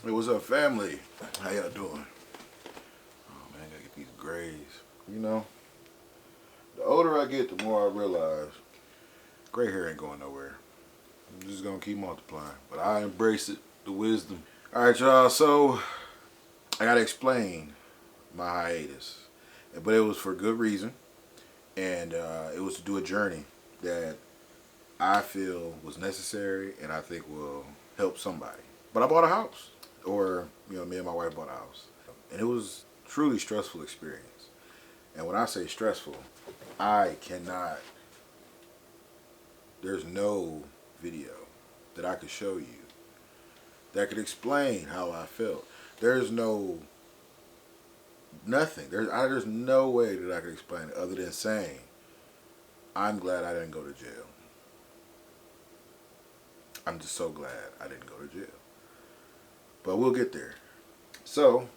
Hey, what's up, family? How y'all doing? Oh man, I gotta get these grays. You know, the older I get, the more I realize gray hair ain't going nowhere. I'm just gonna keep multiplying. But I embrace it, the wisdom. All right, y'all. So I gotta explain my hiatus, but it was for good reason, and it was to do a journey that I feel was necessary, and I think will help somebody. But I bought a house, or me and my wife bought a house, and it was truly stressful experience. And when I say stressful, I cannot, there's no video that I could show you that could explain how I felt. There's no, nothing. There's no way that I could explain it other than saying, I'm glad I didn't go to jail. I'm just so glad I didn't go to jail. But we'll get there. So,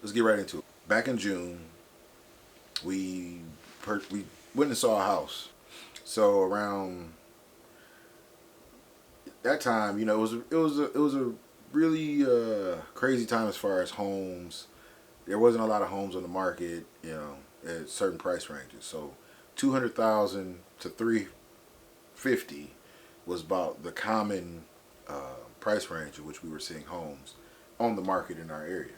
let's get right into it. Back in June, we went and saw a house. So around that time, it was a really crazy time as far as homes. There wasn't a lot of homes on the market, at certain price ranges. So 200,000 to 350 was about the common price range in which we were seeing homes on the market in our area.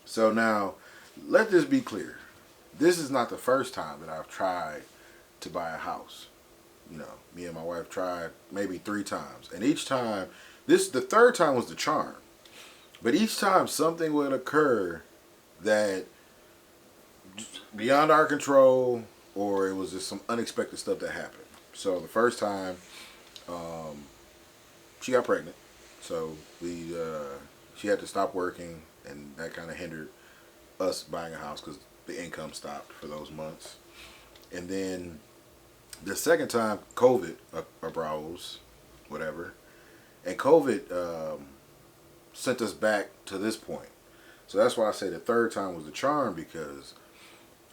So now, let this be clear. This is not the first time that I've tried to buy a house. Me and my wife tried maybe 3 times, and each time, the third time was the charm. But each time something would occur that beyond our control, or it was just some unexpected stuff that happened. So the first time, um, she got pregnant, so she had to stop working, and that kind of hindered us buying a house because the income stopped for those months. And then the second time, COVID arose, whatever, and COVID sent us back to this point. So that's why I say the third time was the charm, because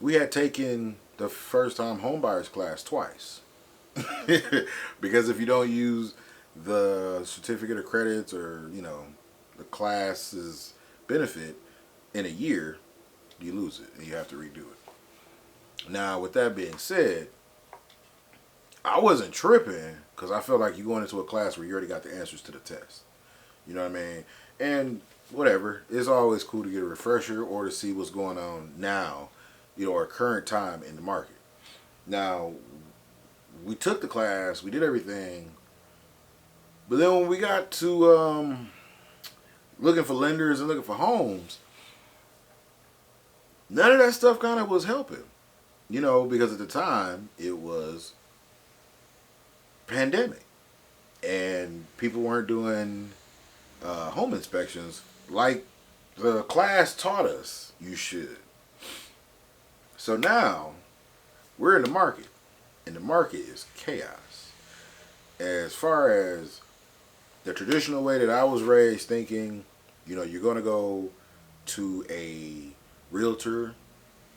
we had taken the first time homebuyers class twice. Because if you don't use the certificate of credits, or the class's benefit in a year, you lose it and you have to redo it. Now, with that being said, I wasn't tripping because I felt like you're going into a class where you already got the answers to the test. You know what I mean? And whatever, it's always cool to get a refresher or to see what's going on now, or current time in the market. Now, we took the class, we did everything, but then when we got to looking for lenders and looking for homes, none of that stuff kind of was helping. Because at the time it was pandemic, and people weren't doing home inspections like the class taught us you should. So now we're in the market, and the market is chaos. As far as the traditional way that I was raised, thinking, you're going to go to a realtor,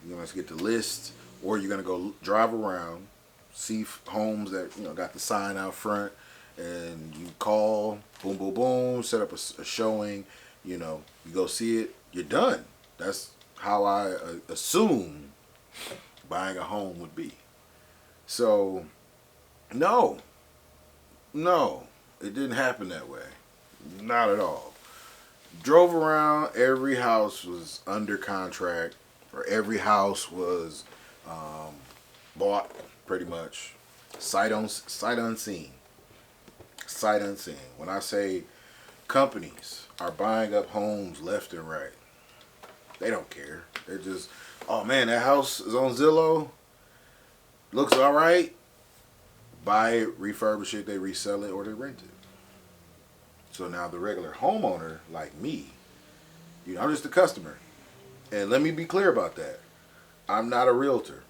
you're going to get the list, or you're going to go drive around, see homes that got the sign out front, and you call, boom, boom, boom, set up a showing, you go see it, you're done. That's how I assume buying a home would be. So, no, no, it didn't happen that way. Not at all. Drove around, every house was under contract, or every house was um, bought, pretty much. Sight unseen. Sight unseen. When I say companies are buying up homes left and right, they don't care. They're just, oh man, that house is on Zillow. Looks all right. Buy it, refurbish it, they resell it, or they rent it. So now the regular homeowner, like me, I'm just a customer. And let me be clear about that. I'm not a realtor.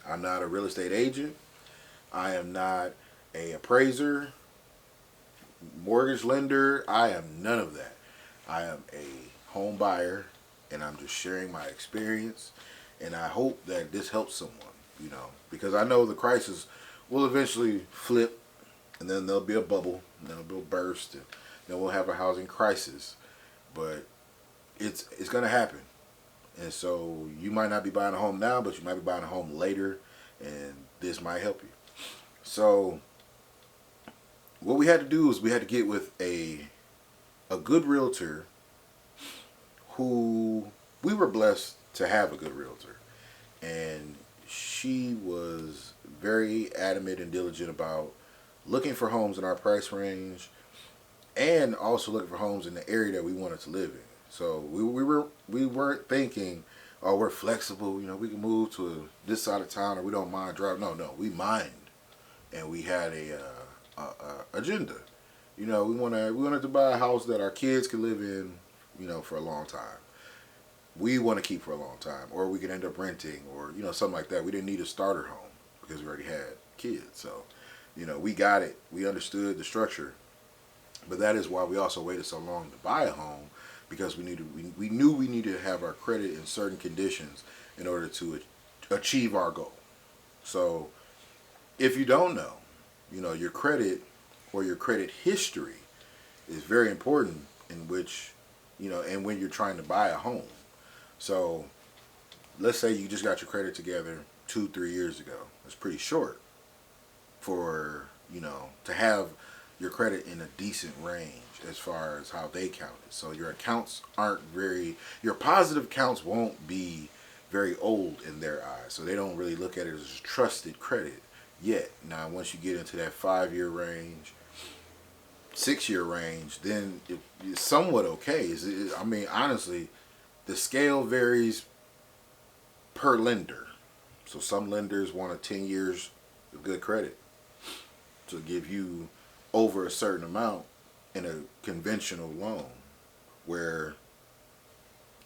I'm not a real estate agent. I am not a appraiser, mortgage lender. I am none of that. I am a home buyer, and I'm just sharing my experience. And I hope that this helps someone, because I know the crisis will eventually flip, and then there'll be a bubble, and then it'll burst, and then we'll have a housing crisis. But it's gonna happen. And so you might not be buying a home now, but you might be buying a home later, and this might help you. So what we had to do is we had to get with a good realtor who we were blessed to have a good realtor. And she was very adamant and diligent about looking for homes in our price range and also looking for homes in the area that we wanted to live in. So we weren't thinking, oh, we're flexible, you know, we can move to this side of town or we don't mind driving. No, we mind, and we had a agenda. You know, we wanted to buy a house that our kids could live in, you know, for a long time. We want to keep for a long time, or we could end up renting, or you know, something like that. We didn't need a starter home because we already had kids. So, you know, we got it. We understood the structure, but that is why we also waited so long to buy a home, because we knew we needed to have our credit in certain conditions in order to achieve our goal. So, if you don't know, you know, your credit or your credit history is very important in which, you know, and when you're trying to buy a home. So let's say you just got your credit together 2-3 years ago. It's pretty short for, you know, to have your credit in a decent range as far as how they count it. So your accounts aren't your positive accounts won't be very old in their eyes. So they don't really look at it as trusted credit yet. Now, once you get into that 5-year range, 6-year range, then it's somewhat okay. I mean, honestly, the scale varies per lender. So some lenders want a 10 years of good credit to give you over a certain amount in a conventional loan, where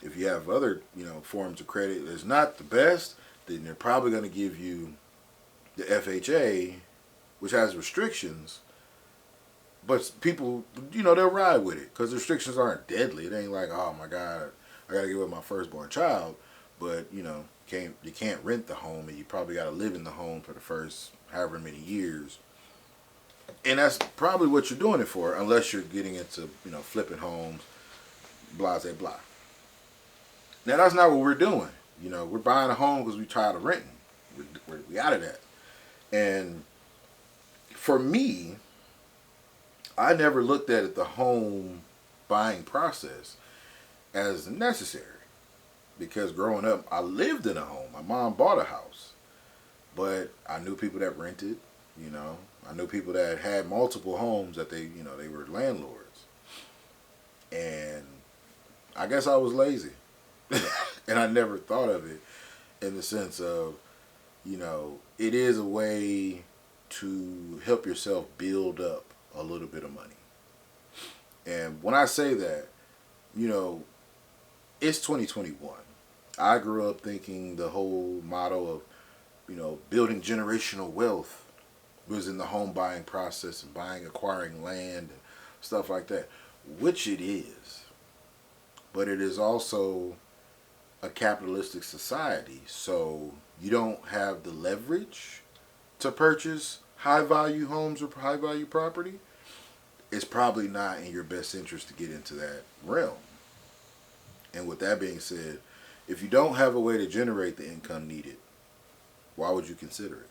if you have other, you know, forms of credit that's not the best, then they're probably going to give you the FHA, which has restrictions, but people, you know, they'll ride with it because the restrictions aren't deadly. It ain't like, oh my God, I got to get with my firstborn child. But, you know, you can't rent the home, and you probably got to live in the home for the first however many years. And that's probably what you're doing it for, unless you're getting into, you know, flipping homes, blah, blah, blah. Now, that's not what we're doing. You know, we're buying a home because we're tired of renting. We out of that. And for me, I never looked at the home buying process as necessary, because growing up, I lived in a home. My mom bought a house, but I knew people that rented, you know. I knew people that had multiple homes that they were landlords. And I guess I was lazy. And I never thought of it in the sense of, you know, it is a way to help yourself build up a little bit of money. And when I say that, you know, it's 2021. I grew up thinking the whole motto of, you know, building generational wealth was in the home buying process and acquiring land and stuff like that, which it is. But it is also a capitalistic society, so you don't have the leverage to purchase high value homes or high value property. It's probably not in your best interest to get into that realm. And with that being said, if you don't have a way to generate the income needed, why would you consider it?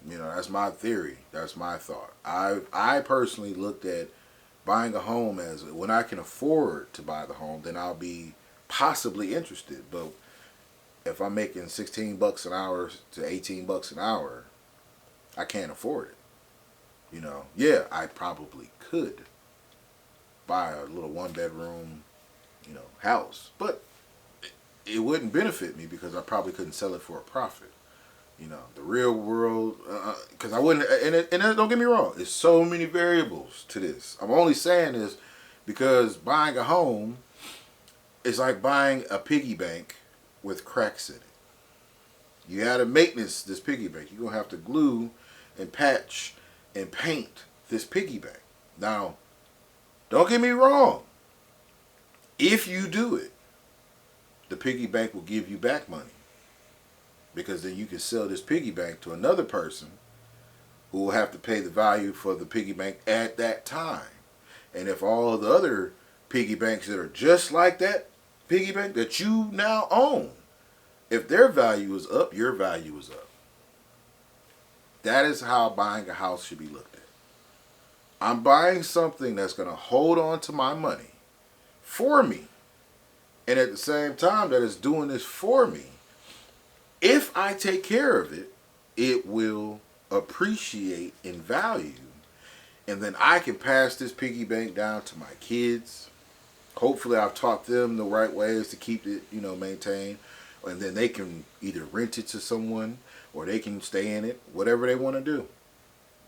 You know, that's my theory. That's my thought. I personally looked at buying a home as, when I can afford to buy the home, then I'll be possibly interested. But if I'm making $16 an hour to $18 an hour, I can't afford it. You know, yeah, I probably could buy a little 1-bedroom, you know, house, but it wouldn't benefit me because I probably couldn't sell it for a profit. You know, the real world, because I wouldn't, and don't get me wrong, there's so many variables to this. I'm only saying this because buying a home is like buying a piggy bank with cracks in it. You got to maintenance this piggy bank. You're going to have to glue and patch and paint this piggy bank. Now, don't get me wrong. If you do it, the piggy bank will give you back money, because then you can sell this piggy bank to another person who will have to pay the value for the piggy bank at that time. And if all the other piggy banks that are just like that piggy bank that you now own, if their value is up, your value is up. That is how buying a house should be looked at. I'm buying something that's going to hold on to my money for me. And at the same time that it's doing this for me, if I take care of it, it will appreciate in value. And then I can pass this piggy bank down to my kids. Hopefully I've taught them the right ways to keep it, maintained. And then they can either rent it to someone or they can stay in it, whatever they want to do.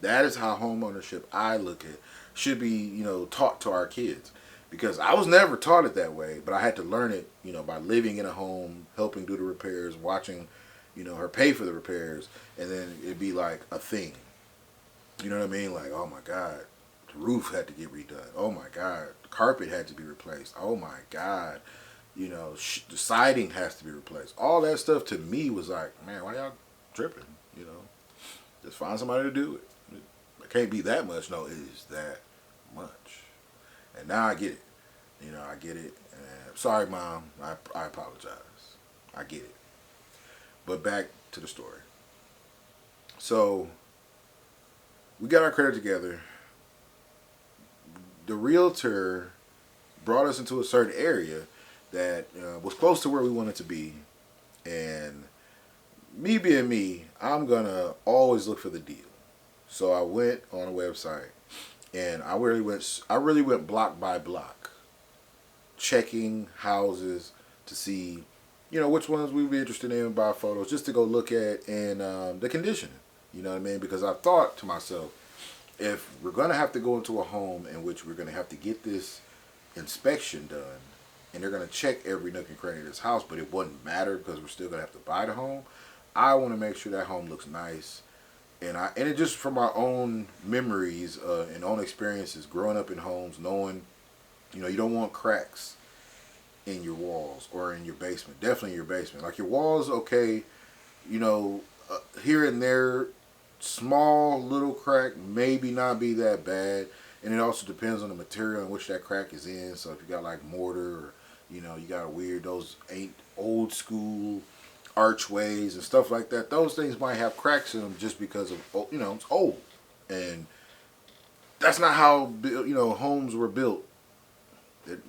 That is how home ownership, I look at, should be, taught to our kids. Because I was never taught it that way, but I had to learn it, by living in a home, helping do the repairs, watching, her pay for the repairs, and then it'd be like a thing. You know what I mean? Like, oh my God, the roof had to get redone. Oh my God, the carpet had to be replaced. Oh my God, the siding has to be replaced. All that stuff to me was like, man, why y'all tripping? Just find somebody to do it. It can't be that much. No, it is that much. And now I get it. I get it. Sorry, Mom. I apologize. I get it. But back to the story. So, we got our credit together. The realtor brought us into a certain area that was close to where we wanted to be. And me being me, I'm going to always look for the deal. So I went on a website and I really went block by block, checking houses to see, which ones we'd be interested in by photos, just to go look at and the condition. You know what I mean? Because I thought to myself, if we're going to have to go into a home in which we're going to have to get this inspection done, and they're going to check every nook and cranny of this house, but it wouldn't matter because we're still going to have to buy the home, I want to make sure that home looks nice. And it just from my own memories and own experiences growing up in homes, knowing, you don't want cracks in your walls or in your basement. Definitely in your basement. Like your walls, okay, here and there, small little crack, maybe not be that bad. And it also depends on the material in which that crack is in. So if you got like mortar or, you got those ain't old school archways and stuff like that, those things might have cracks in them just because of, it's old. And that's not how, homes were built.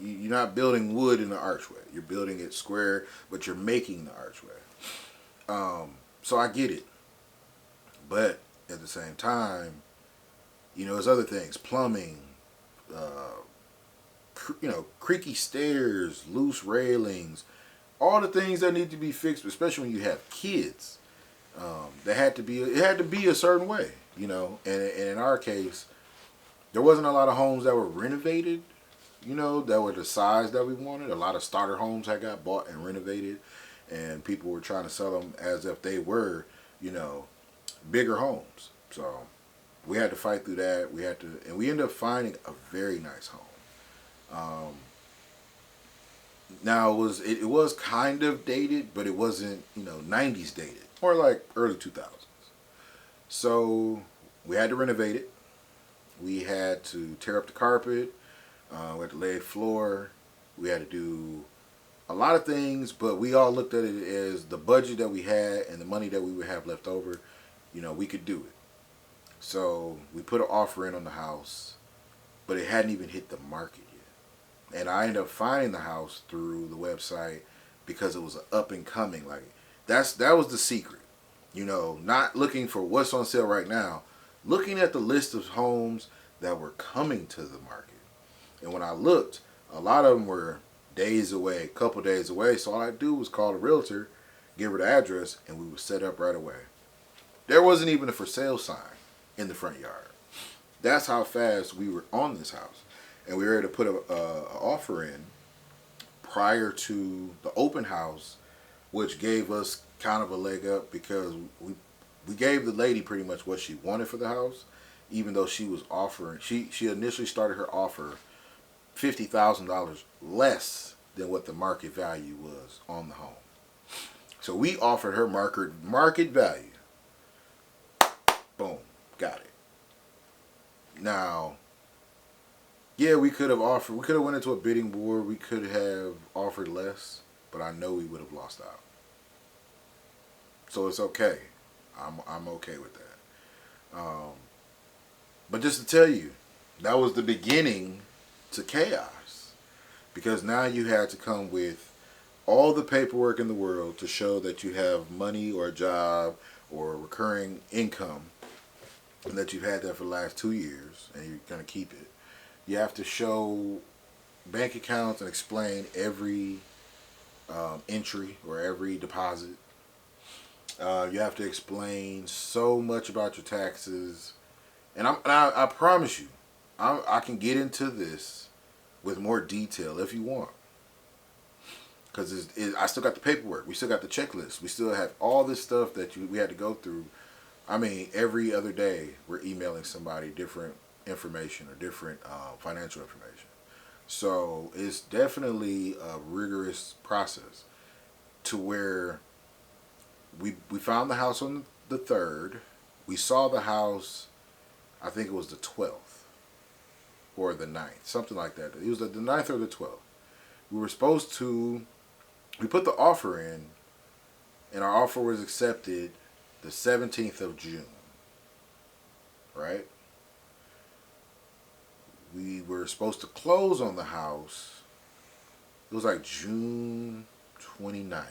You're not building wood in the archway. You're building it square, but you're making the archway. So I get it. But at the same time, there's other things. Plumbing, creaky stairs, loose railings, all the things that need to be fixed, especially when you have kids. It had to be a certain way, And in our case, there wasn't a lot of homes that were renovated, that were the size that we wanted. A lot of starter homes had got bought and renovated, and people were trying to sell them as if they were, bigger homes. So we had to fight through that. And we ended up finding a very nice home. Now it was kind of dated, but it wasn't 90s dated, or like early 2000s. So we had to renovate it. We had to tear up the carpet. We had to lay a floor. We had to do a lot of things, but we all looked at it as the budget that we had and the money that we would have left over. We could do it. So we put an offer in on the house, but it hadn't even hit the market yet. And I ended up finding the house through the website because it was up and coming. Like that was the secret. Not looking for what's on sale right now, looking at the list of homes that were coming to the market. And when I looked, a lot of them were days away, a couple days away. So all I do was call the realtor, give her the address, and we would set up right away. There wasn't even a for sale sign in the front yard. That's how fast we were on this house. And we were able to put an offer in prior to the open house, which gave us kind of a leg up because we gave the lady pretty much what she wanted for the house, even though she was offering, she initially started her offer $50,000 less than what the market value was on the home. So we offered her market value. Boom. Got it. Now, yeah, we could have offered. We could have went into a bidding war. We could have offered less, but I know we would have lost out. So it's okay. I'm okay with that. But just to tell you, that was the beginning to chaos because now you had to come with all the paperwork in the world to show that you have money or a job or recurring income and that you've had that for the last 2 years and you're going to keep it. You have to show bank accounts and explain every entry or every deposit. You have to explain so much about your taxes. And I promise you, I can get into this with more detail if you want. Because I still got the paperwork. We still got the checklist. We still have all this stuff that we had to go through. I mean, every other day we're emailing somebody different information or different financial information. So it's definitely a rigorous process to where we found the house on the 3rd. We saw the house, I think it was the 12th or the 9th, something like that. It was the 9th or the 12th. We were supposed to, we put the offer in, and our offer was accepted the 17th of June, right? We were supposed to close on the house, it was like June 29th,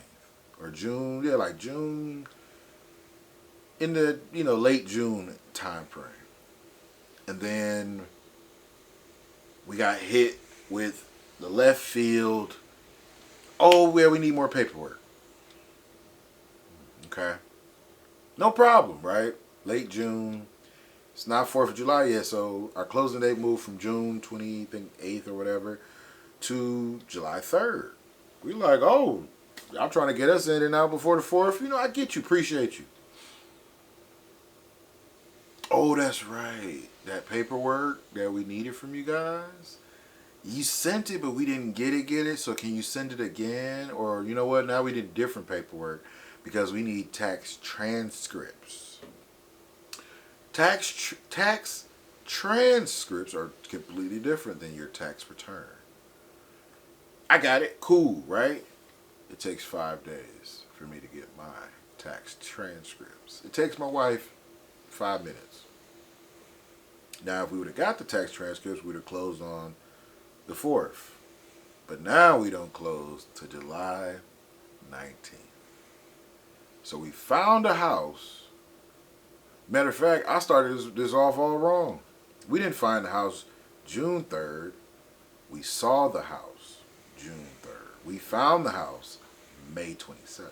or June, yeah, like June, in the, late June time frame. And then we got hit with the left field. Oh, yeah, we need more paperwork. Okay. No problem, right? Late June. It's not 4th of July yet, so our closing date moved from June 28th or whatever to July 3rd. We like, oh, y'all trying to get us in and out before the 4th. I get you, appreciate you. Oh, that's right. That paperwork that we needed from you guys, you sent it, but we didn't get it. So can you send it again? Or you know what? Now we did different paperwork because we need tax transcripts. Tax transcripts are completely different than your tax return. I got it. Cool, right? It takes 5 days for me to get my tax transcripts. It takes my wife 5 minutes. Now, if we would have got the tax transcripts, we would have closed on the 4th. But now we don't close to July 19th. So we found a house. Matter of fact, I started this off all wrong. We didn't find the house June 3rd. We saw the house June 3rd. We found the house May 27th.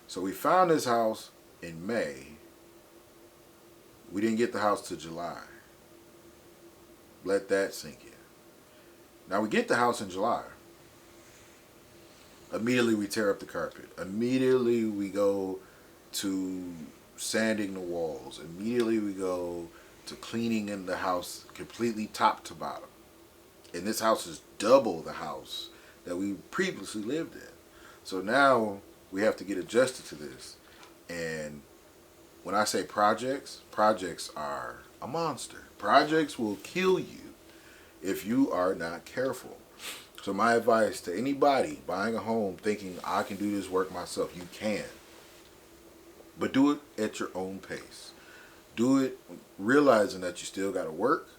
So we found this house in May. We didn't get the house till July. Let that sink in. Now we get the house in July. Immediately we tear up the carpet. Immediately we go to sanding the walls. Immediately we go to cleaning in the house completely top to bottom. And this house is double the house that we previously lived in. So now we have to get adjusted to this. And when I say projects are a monster. Projects will kill you if you are not careful. So my advice to anybody buying a home thinking I can do this work myself, you can. But do it at your own pace. Do it realizing that you still got to work,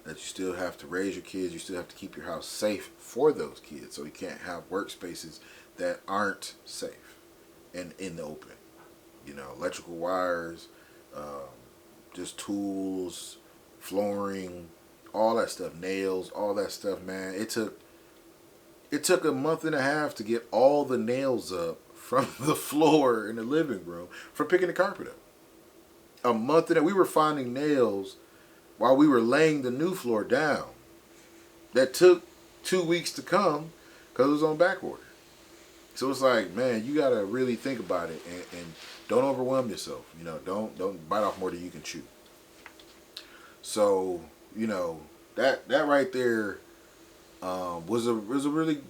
that you still have to raise your kids, you still have to keep your house safe for those kids. So you can't have workspaces that aren't safe and in the open. Electrical wires, just tools, flooring, all that stuff, nails, all that stuff, man. It took a month and a half to get all the nails up from the floor in the living room from picking the carpet up. A month and we were finding nails while we were laying the new floor down. That took 2 weeks to come because it was on back order. So it's like, man, you gotta really think about it and don't overwhelm yourself. Don't bite off more than you can chew. So that right there was a really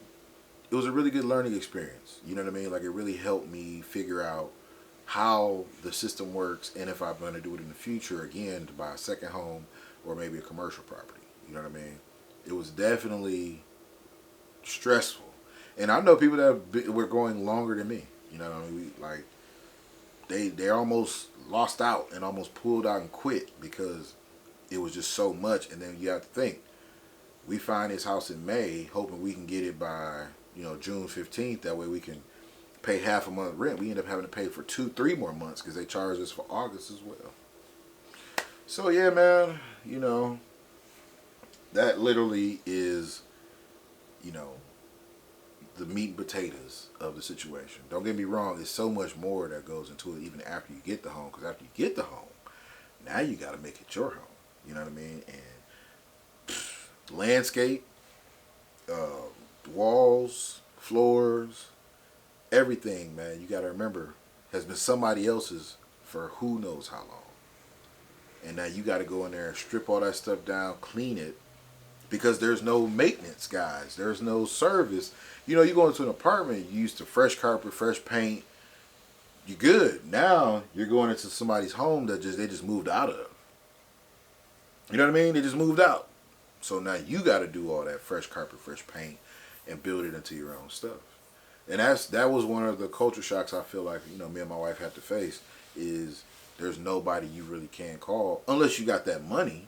good learning experience. You know what I mean? Like it really helped me figure out how the system works, and if I'm going to do it in the future again to buy a second home or maybe a commercial property. You know what I mean? It was definitely stressful, and I know people that were going longer than me. You know what I mean? They almost lost out and almost pulled out and quit because it was just so much. And then you have to think, we find this house in May, hoping we can get it by June 15th. That way we can pay half a month rent. We end up having to pay for 2-3 more months because they charge us for August as well. So yeah, man, that literally is, the meat and potatoes of the situation. Don't get me wrong, there's so much more that goes into it even after you get the home, because after you get the home, now you got to make it your home. You know what I mean? And landscape, walls, floors, everything, man, you got to remember, has been somebody else's for who knows how long. And now you got to go in there and strip all that stuff down, clean it, because there's no maintenance, guys. There's no service. You go into an apartment, you used to fresh carpet, fresh paint, you good. Now you're going into somebody's home that they just moved out of. You know what I mean? They just moved out. So now you got to do all that fresh carpet, fresh paint, and build it into your own stuff. And that was one of the culture shocks I feel like me and my wife had to face. Is there's nobody you really can call unless you got that money.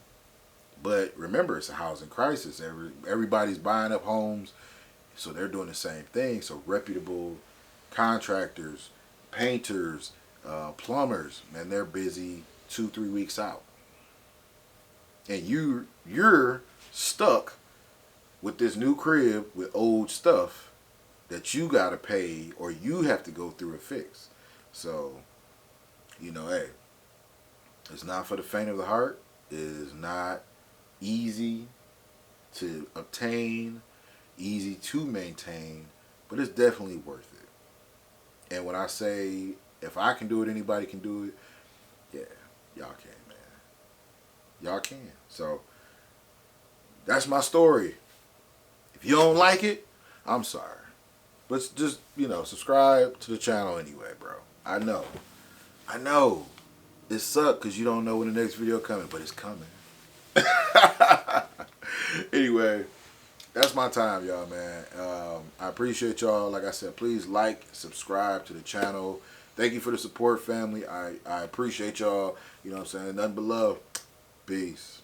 But remember, it's a housing crisis. Everybody's buying up homes, so they're doing the same thing. So reputable contractors, painters, plumbers, man, they're busy 2-3 weeks out, and you're stuck with this new crib with old stuff that you gotta pay or you have to go through and fix. So, hey, it's not for the faint of the heart. It is not easy to obtain, easy to maintain, but it's definitely worth it. And when I say if I can do it, anybody can do it, yeah, y'all can, man. Y'all can. So that's my story. If you don't like it, I'm sorry. But just, subscribe to the channel anyway, bro. I know. It sucks because you don't know when the next video coming, but it's coming. Anyway, that's my time, y'all, man. I appreciate y'all. Like I said, please like, subscribe to the channel. Thank you for the support, family. I appreciate y'all. You know what I'm saying? Nothing but love. Peace.